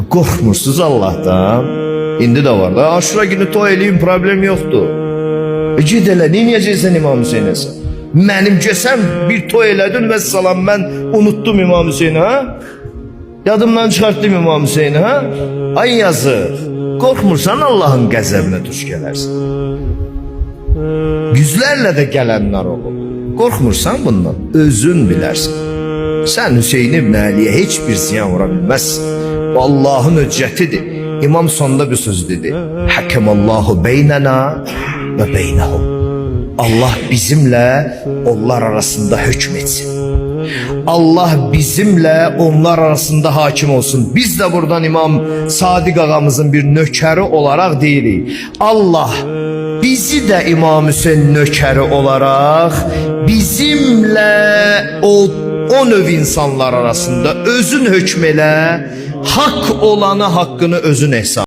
Qorxmursunuz Allah'tan. İndi de var da Aşura günü toy eləyin, problem yoxdur. Ged elə, neyəcəksən İmam Hüseynə sən? Mənim gösəm bir toy elədin və salam mən unuttum İmam Hüseyni ha? Yadımdan çıxartdım İmam Hüseyni ha? Ay yazıq. Qorxmursan Allah'ın qəzəbinə düş gələrsən. Yüzlərlə də gələnlər olub. Qorxmursan bundan, özün bilərsən. Sən Hüseyin ibn Əliyə heç bir ziyan vura bilməzsin. Allah'ın hüccətidir. İmam sonunda bir söz dedi. Hakemallahu beynena ve beynehum. Allah bizimle onlar arasında hükmetsin. Allah bizimle onlar arasında hakim olsun. Biz de buradan İmam Sadiq ağamızın bir nökeri olarak deyirik. Allah bizi de İmam Hüseyin nökeri olarak bizimle o növ insanlar arasında özün hükmeyle hak olanı hakkını özün hesap.